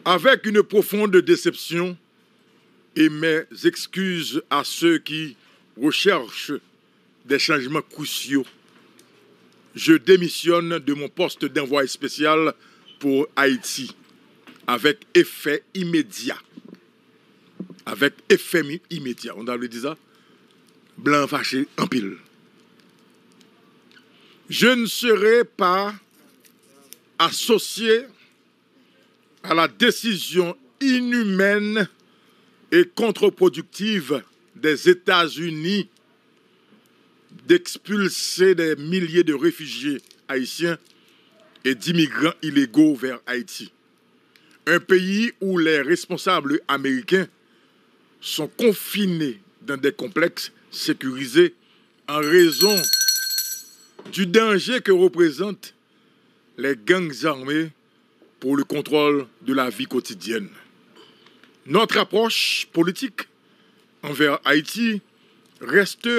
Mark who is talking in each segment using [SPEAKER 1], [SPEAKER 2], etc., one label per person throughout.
[SPEAKER 1] Avec une profonde déception et mes excuses à ceux qui recherchent des changements cruciaux, je démissionne de mon poste d'envoyé spécial pour Haïti avec effet immédiat. Avec effet immédiat. On a dit ça? Blanc fâché en pile. Je ne serai pas associé à la décision inhumaine et contre-productive des États-Unis d'expulser des milliers de réfugiés haïtiens et d'immigrants illégaux vers Haïti. Un pays où les responsables américains sont confinés dans des complexes sécurisés en raison du danger que représentent les gangs armés pour le contrôle de la vie quotidienne. Notre approche politique envers Haïti reste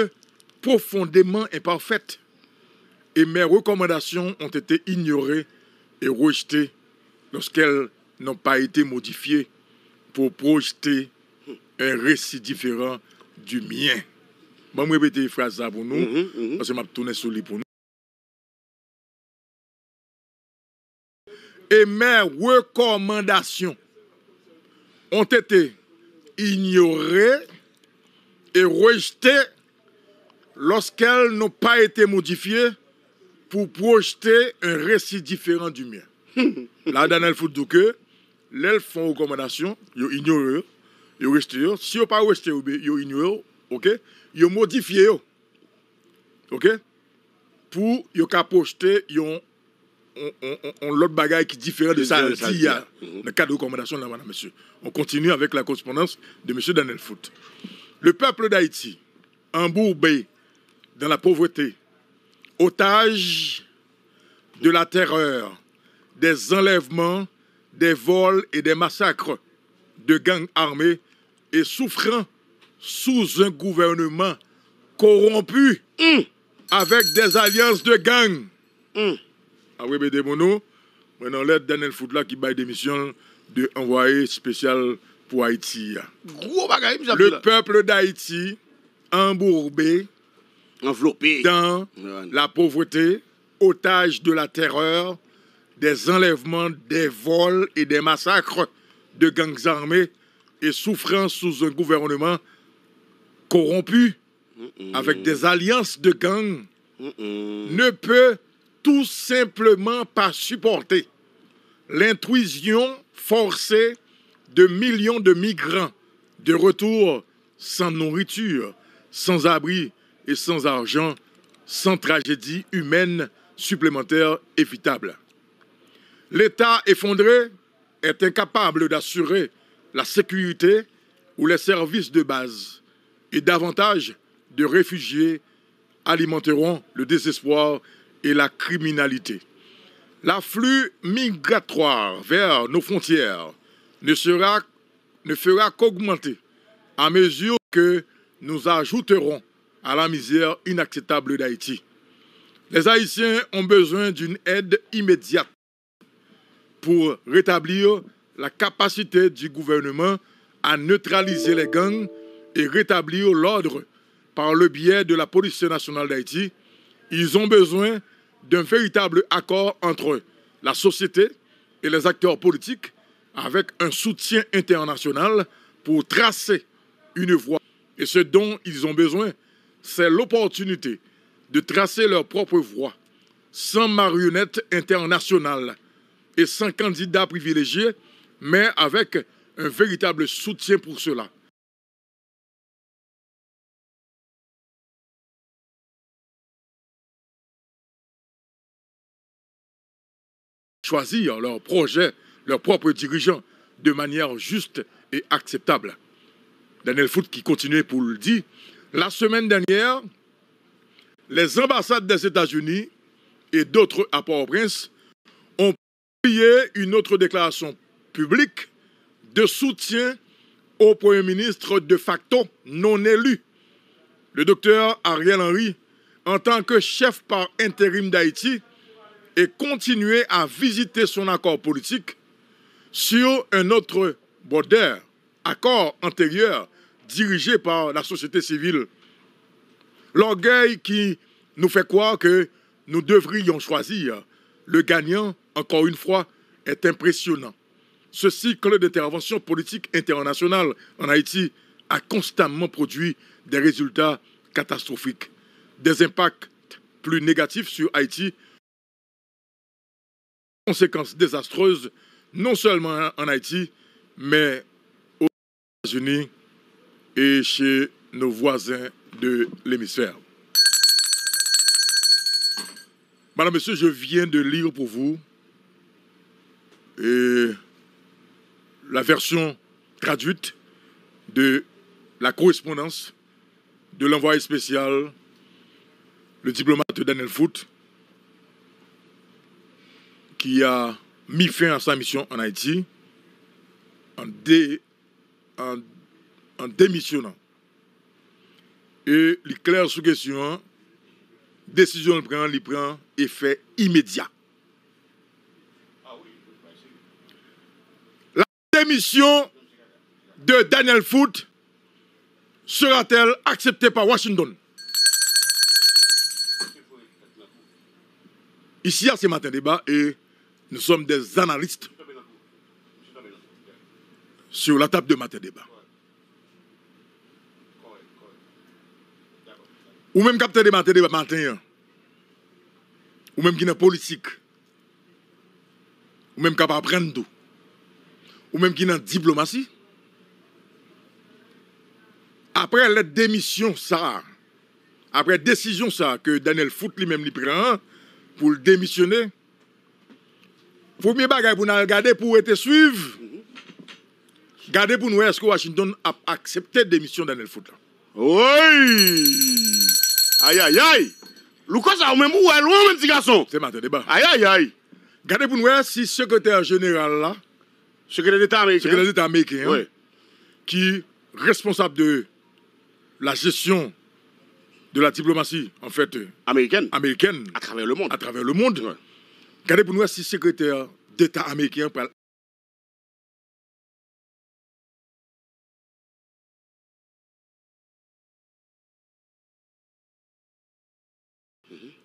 [SPEAKER 1] profondément imparfaite et mes recommandations ont été ignorées et rejetées lorsqu'elles n'ont pas été modifiées pour projeter un récit différent du mien. Je vais répéter les phrases pour nous, parce que je vais tourner sur les pour nous. Et mes recommandations ont été ignorées et rejetées lorsqu'elles n'ont pas été modifiées pour projeter un récit différent du mien. Là, Daniel Foudou que les font recommandations, ils ignorent, ils rejettent. Si ils n'ont pas rejeté, ils ignorent, ok? Ils modifient, ok? Pour qu'ils projeter l'autre bagaille qui est différent de ça, il y a le cas de recommandation là, madame, monsieur. On continue avec la correspondance de monsieur Daniel Fout. Le peuple d'Haïti, embourbé dans la pauvreté, otage de la terreur, des enlèvements, des vols et des massacres de gangs armés et souffrant sous un gouvernement corrompu avec des alliances de gangs. Ah oui, mais démono, maintenant l'aide Daniel Foutla qui baille démission de envoyé spécial pour Haïti.
[SPEAKER 2] Gros bagaille,
[SPEAKER 1] le peuple d'Haïti embourbé
[SPEAKER 2] enveloppé
[SPEAKER 1] dans la pauvreté, otage de la terreur, des enlèvements, des vols et des massacres de gangs armés et souffrant sous un gouvernement corrompu avec des alliances de gangs ne peut tout simplement pas supporter l'intrusion forcée de millions de migrants de retour sans nourriture, sans abri et sans argent, sans tragédie humaine supplémentaire évitable. L'État effondré est incapable d'assurer la sécurité ou les services de base et davantage de réfugiés alimenteront le désespoir et la criminalité. L'afflux migratoire vers nos frontières ne fera qu'augmenter à mesure que nous ajouterons à la misère inacceptable d'Haïti. Les Haïtiens ont besoin d'une aide immédiate pour rétablir la capacité du gouvernement à neutraliser les gangs et rétablir l'ordre par le biais de la Police nationale d'Haïti. Ils ont besoin d'un véritable accord entre la société et les acteurs politiques avec un soutien international pour tracer une voie. Et ce dont ils ont besoin, c'est l'opportunité de tracer leur propre voie, sans marionnette internationale et sans candidat privilégié, mais avec un véritable soutien pour cela. Choisir leur projet, leurs propres dirigeants, de manière juste et acceptable. Daniel Fout qui continue pour le dire, la semaine dernière, les ambassades des États-Unis et d'autres à Port-au-Prince ont publié une autre déclaration publique de soutien au Premier ministre de facto non élu, le docteur Ariel Henry, en tant que chef par intérim d'Haïti, et continuer à visiter son accord politique sur un autre border, accord antérieur dirigé par la société civile. L'orgueil qui nous fait croire que nous devrions choisir le gagnant, encore une fois, est impressionnant. Ce cycle d'intervention politique internationale en Haïti a constamment produit des résultats catastrophiques, des impacts plus négatifs sur Haïti, conséquences désastreuses non seulement en Haïti, mais aux États-Unis et chez nos voisins de l'hémisphère. Madame, Monsieur, je viens de lire pour vous la version traduite de la correspondance de l'envoyé spécial, le diplomate Daniel Foote, qui a mis fin à sa mission en Haïti en démissionnant. Et il clair sous question, décision il prend effet immédiat. La démission de Daniel Foote sera-t-elle acceptée par Washington? Ici, à ce matin débat, et nous sommes des analystes sur la table de matin débat. Ou même capteur de matin débat matin, ou même qui est politique, ou même capable d'apprendre tout, ou même qui est en diplomatie. Après la démission, ça, après décision, ça, que Daniel Foote lui-même lui prend pour le démissionner, premier bagage pour nous regarder pour être suivre, garder pour nous est-ce que Washington a accepté la démission de Daniel Foote.
[SPEAKER 2] Oui! Aïe, aïe, aïe! Lucas, ça, même où est loin, petit garçon?
[SPEAKER 1] C'est matin débat.
[SPEAKER 2] Aïe, aïe, aïe!
[SPEAKER 1] Gardez pour nous si le secrétaire général là,
[SPEAKER 2] Secrétaire d'État américain,
[SPEAKER 1] oui, qui est responsable de la gestion de la diplomatie, en fait, américaine,
[SPEAKER 2] à travers le
[SPEAKER 1] monde.
[SPEAKER 2] Ouais.
[SPEAKER 1] Gardez pour nous si le secrétaire d'État américain peut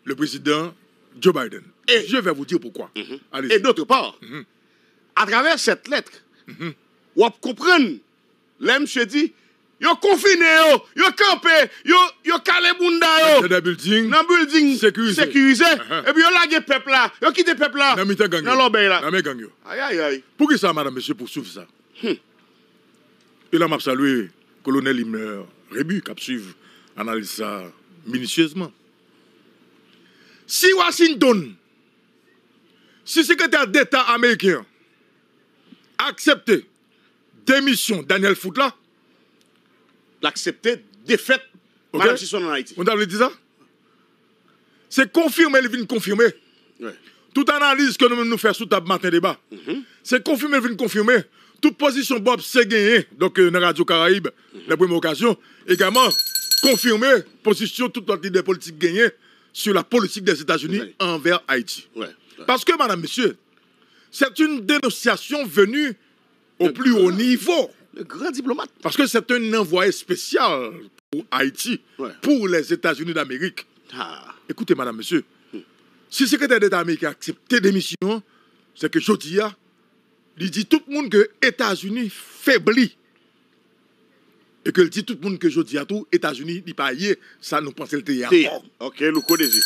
[SPEAKER 1] le président Joe Biden. Et je vais vous dire pourquoi.
[SPEAKER 2] Et d'autre part, à travers cette lettre, on comprendre, là, monsieur dit, yo confiné, yo campé, yo calé bunda,
[SPEAKER 1] dans building
[SPEAKER 2] sécurisé. Et puis yo lagué peuple là, yo quitté peuple là, dans l'obéi là. Aïe, aïe, aïe.
[SPEAKER 1] Pour qui ça, madame, monsieur, poursuivre ça? Et là, m'a salué colonel Himmler Rébu, qui a suivi analyse ça minutieusement. Si Washington, si le secrétaire d'État américain accepté démission Daniel Foote là,
[SPEAKER 2] l'accepter défaite,
[SPEAKER 1] okay,
[SPEAKER 2] madame Sisson en Haïti.
[SPEAKER 1] On t'a dit ça? C'est confirmé, il vient confirmer.
[SPEAKER 2] Ouais.
[SPEAKER 1] Toute analyse que nous faisons sous table matin débat, c'est confirmé, il vient confirmer. Toute position Bob c'est gagné, donc dans Radio Caraïbe, la première occasion, également confirmé position toute l'autre idée politique gagnée sur la politique des États-Unis envers Haïti. Parce que, madame, monsieur, c'est une dénonciation venue au plus haut niveau.
[SPEAKER 2] Le grand diplomate.
[SPEAKER 1] Parce que c'est un envoyé spécial pour Haïti, pour les États-Unis d'Amérique. Écoutez, madame, monsieur, si le secrétaire d'État américain a accepté démission, c'est que je dis, il dit tout le monde que les États-Unis faiblit. Et que dit tout le monde que je dis à tout, les États-Unis, ils pas ça nous pense le théâtre.
[SPEAKER 2] Ok, le connaissez.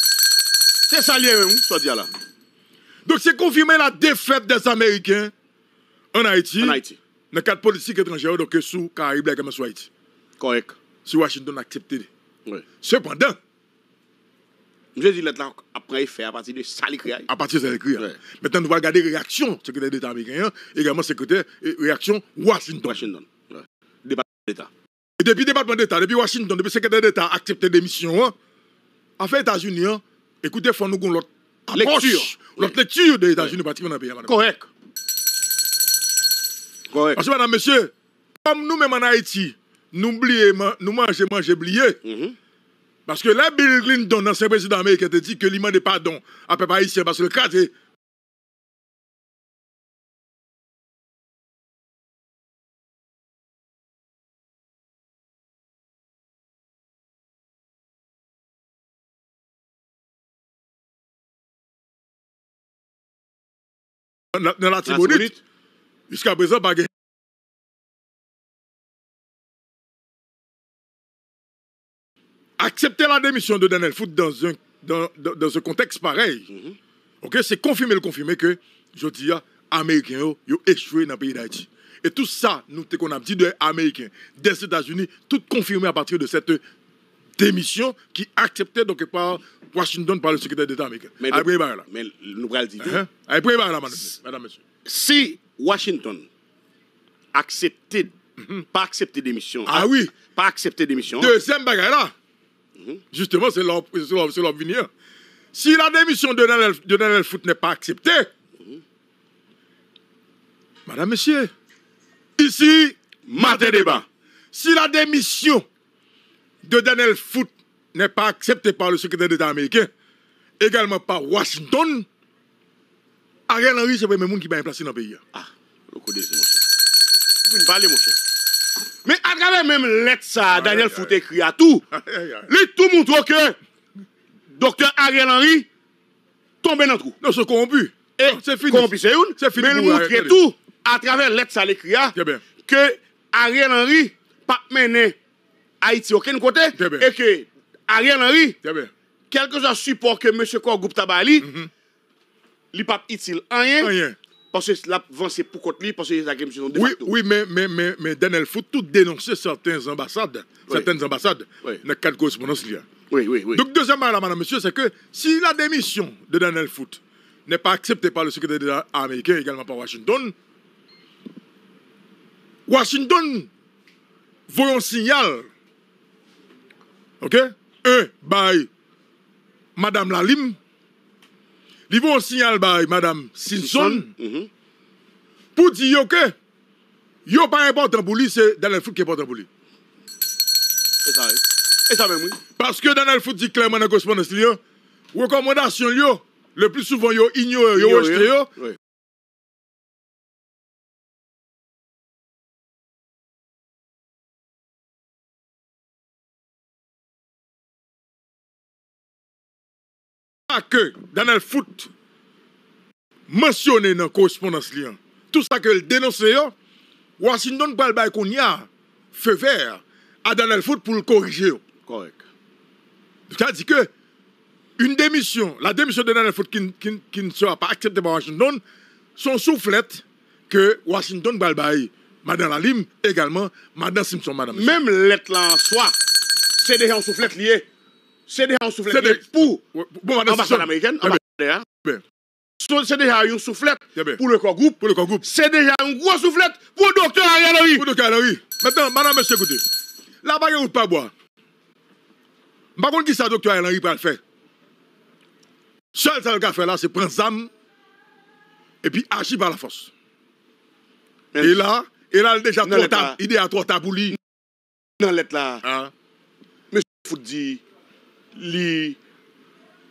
[SPEAKER 2] C'est ça lié, ça dit là.
[SPEAKER 1] Donc c'est confirmer la défaite des Américains en Haïti. Dans le cadre politique étranger, donc sous Caraïbes, comme sous Haïti.
[SPEAKER 2] Correct.
[SPEAKER 1] Si Washington a accepté.
[SPEAKER 2] Oui.
[SPEAKER 1] Cependant,
[SPEAKER 2] je dis là, après effet à partir de ça l'écrit.
[SPEAKER 1] À partir de ça l'écrit. Maintenant, nous allons regarder la réaction secrétaire d'État américain, également secrétaire réaction Washington.
[SPEAKER 2] Département d'État.
[SPEAKER 1] Et depuis le département d'État, depuis Washington, depuis le secrétaire d'État a accepté démission, en fait, les États-Unis, écoutez, il faut nous avoir l'autre approche, l'autre lecture des États-Unis, particulièrement dans le pays.
[SPEAKER 2] Correct.
[SPEAKER 1] Parce que, madame, monsieur, comme nous-mêmes en Haïti, nous mangeons, oublier. Parce que là, Bill Clinton, l'ancien président américain, a dit que l'imam de pardon à peuple haïtien parce que le cas dans la Tibonite. Jusqu'à présent, pas gagné. Accepter la démission de Daniel Foot dans un contexte pareil, ok, c'est confirmer que, je dis, les Américains ont échoué dans le pays d'Haïti. Et tout ça, nous qu'on a dit des Américains, des États-Unis, tout confirmé à partir de cette démission qui est acceptée donc par Washington par le secrétaire d'État américain.
[SPEAKER 2] Mais nous allons dire.
[SPEAKER 1] Madame, monsieur.
[SPEAKER 2] Si Washington acceptait, pas accepter démission.
[SPEAKER 1] Ah oui.
[SPEAKER 2] Pas accepter démission.
[SPEAKER 1] Deuxième bagaille là. Justement, c'est l'avenir. Si la démission de Daniel Foot n'est pas acceptée, madame, monsieur, ici, matin débat. Si la démission de Daniel Foot n'est pas acceptée par le secrétaire d'État américain, également par Washington, Ariel Henry, c'est le premier monde qui va remplacer dans le pays.
[SPEAKER 2] Ah, le coup d'essai, mon cher. Tu ne parler, mon cher. Mais à travers même lettre ça, Daniel Foot écrit à tout. Lui, tout montre que docteur Ariel Henry tombe dans le trou.
[SPEAKER 1] Non, c'est corrompu.
[SPEAKER 2] C'est fini. Corrompu, c'est une.
[SPEAKER 1] C'est fini.
[SPEAKER 2] Mais il montre tout à travers lettre ça, l'écrit que Ariel Henry pas mené Haïti aucun côté. Et que Ariel Henry, quel que soit le support que M. Korgoup Tabali, il n'est pas utile rien. Parce que là, c'est pour contre lui, parce que c'est une de facto.
[SPEAKER 1] Oui, mais Daniel Foot tout dénoncer certaines ambassades dans le cadre de correspondance.
[SPEAKER 2] Oui.
[SPEAKER 1] Donc, deuxièmement, madame, monsieur, c'est que si la démission de Daniel Foot n'est pas acceptée par le secrétaire d'État américain, également par Washington voit un signal. OK? By Madame Lalim. Ils vont un signal by Madame Simpson pour dire que yo pas important pour lui, c'est Daniel Foot qui est important pour lui.
[SPEAKER 2] Et ça même, oui.
[SPEAKER 1] Parce que Daniel Foot dit clairement dans la correspondance, recommandation, le plus souvent, yo ignore, yo rejeté. Que Daniel Foot mentionné dans la correspondance, tout ça que le dénonçait, Washington va le qu'on y a feu vert à Daniel Foot pour le corriger.
[SPEAKER 2] Correct.
[SPEAKER 1] C'est-à-dire que la démission de Daniel Foot qui ne sera pas acceptée par Washington, son soufflette que Washington va le Madame Lalim, également Madame Simpson, Madame.
[SPEAKER 2] Même lettre là en soi, c'est déjà un soufflette lié. C'est déjà un soufflette lié pour l'ambassade américaine. C'est déjà un soufflette pour le Korgoup. C'est déjà un gros soufflette pour le docteur Ariel Henry.
[SPEAKER 1] Maintenant, madame, monsieur, écoutez. La bague ou pas boire. Par contre, qui ça, docteur Ariel Henry, peut le faire? Seul, ça, le gars fait là, c'est prendre zam et puis agir par la force. Et là, déjà trop tard. Il est à trop tard pour lui.
[SPEAKER 2] Dans lettre là, monsieur Foot dit, lui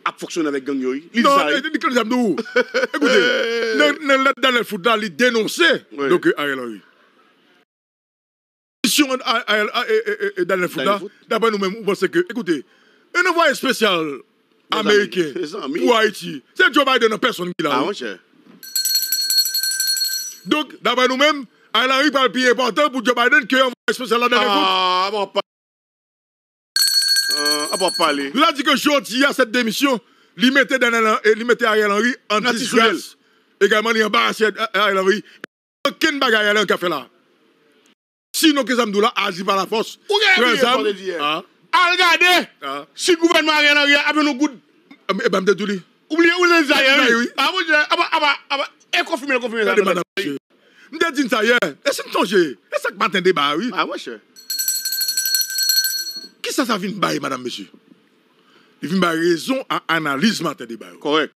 [SPEAKER 2] a fonctionné avec gang yoy.
[SPEAKER 1] Non, écoutez, dans le foot, il dénonçait donc Ariel Henry. Dans le foot, d'après nous-mêmes, on pense que, écoutez, un envoyé spécial américain pour Haïti, c'est Joe Biden en personne qui l'a.
[SPEAKER 2] Ah, mon cher.
[SPEAKER 1] Donc, d'après nous-mêmes, Ariel Henry parle plus important pour Joe Biden qu'un envoyé spécial là dans le foot.
[SPEAKER 2] Ah, bon, pas. Bon, parler.
[SPEAKER 1] Nous avons dit que aujourd'hui, à cette démission, il mettait Ariel Henry en disgrâce. Également, il embarrassait Ariel Henry. Aucune bagaille Ariel Henry a fait là. Sinon, que Zamdoula agit par la force.
[SPEAKER 2] Regardez, si le gouvernement Ariel Henry a nos gouttes.
[SPEAKER 1] Eh ben, m'dédouli.
[SPEAKER 2] Oubliez, où les aïeux. Ah, bon, et confirmez ça.
[SPEAKER 1] M'dédine ça hier. Est-ce que vous est-ce que vous avez un débat, oui?
[SPEAKER 2] Ah, moi, cher.
[SPEAKER 1] Qui ça vient de bailler, madame, monsieur? Il vient de raison à analyse matin débat.
[SPEAKER 2] Correct.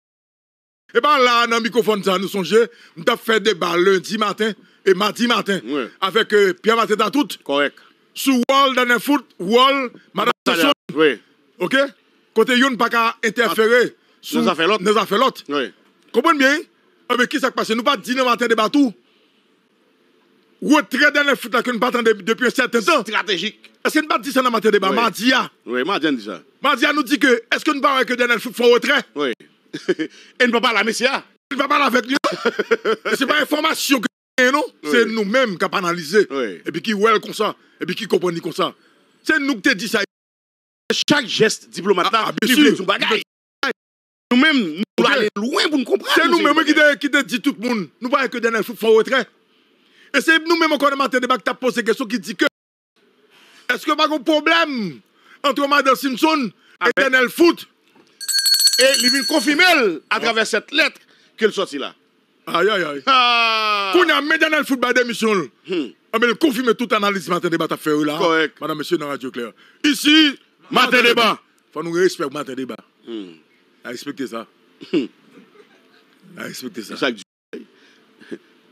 [SPEAKER 1] Et bien là, dans le microphone, nous songeons, nous avons fait débat lundi matin et mardi matin avec Pierre Martin Tatout.
[SPEAKER 2] Correct.
[SPEAKER 1] Sous Wall, Daniel Foot, Wall, madame Simpson.
[SPEAKER 2] Oui.
[SPEAKER 1] OK? Côté yon pas qu'à interférer sur nos affaires l'autre.
[SPEAKER 2] Oui.
[SPEAKER 1] Comprenez bien? Mais qui ça passe? Nous pas dire dans matin débat tout. Retrait Daniel Foot là que nous pas depuis un certain temps.
[SPEAKER 2] Stratégique.
[SPEAKER 1] Est-ce que nous pas dit ça dans matin débat? Mardia.
[SPEAKER 2] Oui, Mardia dit ça.
[SPEAKER 1] Mardia nous dit que est-ce que nous parlons que Daniel Foot fait retrait?
[SPEAKER 2] Oui. Et ne peut pas la messia.
[SPEAKER 1] Il va parler avec lui. C'est pas information que non, c'est nous-mêmes qui avons analysé. Et puis qui ouais comme ça, et puis qui comprennent comme ça. C'est nous qui te dit ça.
[SPEAKER 2] Chaque geste diplomate là, nous-mêmes, nous allons loin pour nous comprendre.
[SPEAKER 1] C'est nous-mêmes qui te dit tout le monde. Nous voyons que Daniel Foot font retrait. Et c'est nous-mêmes encore le matin débat qui t'a posé question qui dit que est-ce que pas un problème entre Madame Simpson et Daniel Foot?
[SPEAKER 2] Et il vient confirmer à travers cette lettre qu'il sortit là.
[SPEAKER 1] Aïe aïe aïe. Qu'on a mis Daniel Foot par démission. Mais il confirme toute analyse matin débat à faire là.
[SPEAKER 2] Correct.
[SPEAKER 1] Madame monsieur dans Radio Claire. Ici, matin débat. Faut nous respecter matin débat. À respecter ça. À respecter ça.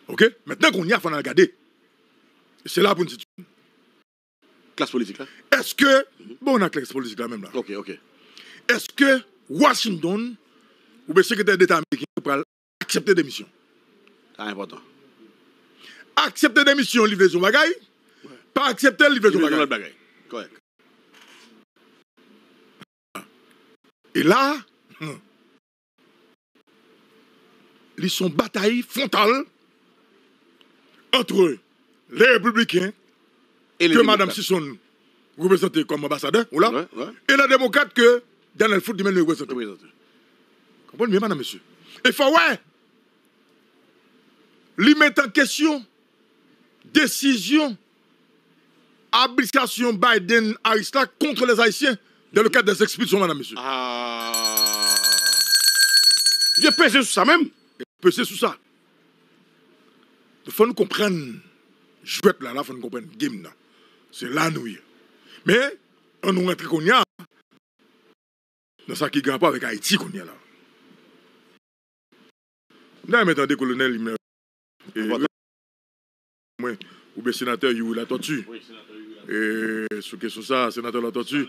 [SPEAKER 1] Ok? Maintenant qu'on y a, il faut nous regarder. C'est là pour nous dire.
[SPEAKER 2] Classe politique là?
[SPEAKER 1] Est-ce que. Bon, on a classe politique là même là.
[SPEAKER 2] Ok.
[SPEAKER 1] Est-ce que Washington ou le secrétaire d'État américain pour accepter des missions?
[SPEAKER 2] C'est important.
[SPEAKER 1] Accepter des missions, livraison bagaille. Pas accepter livraison bagaille.
[SPEAKER 2] Correct.
[SPEAKER 1] Et là, ils sont bataille frontale entre les républicains et que Mme Sisson représentée comme ambassadeur, et les démocrates que Daniel Foot lui-même représente. Comprenez bien, madame, monsieur. Il faut, lui mettre en question décision, habilitation Biden-Harris contre les Haïtiens dans le cadre des expulsions, madame, monsieur.
[SPEAKER 2] Je pèse sur ça même.
[SPEAKER 1] Pèse sur ça. Il faut nous comprendre. Jouette là, il faut nous comprendre. Game là. C'est là nous. Mais, on nous rentre qu'on y a. Dans ça qui ne gagne pas avec Haïti qu'on y a là. Nous avons maintenant des colonels. Ou bien sénateur, il a tortue. Oui, sénateur, il a tortue. Et sur question ça, sénateur la tortue.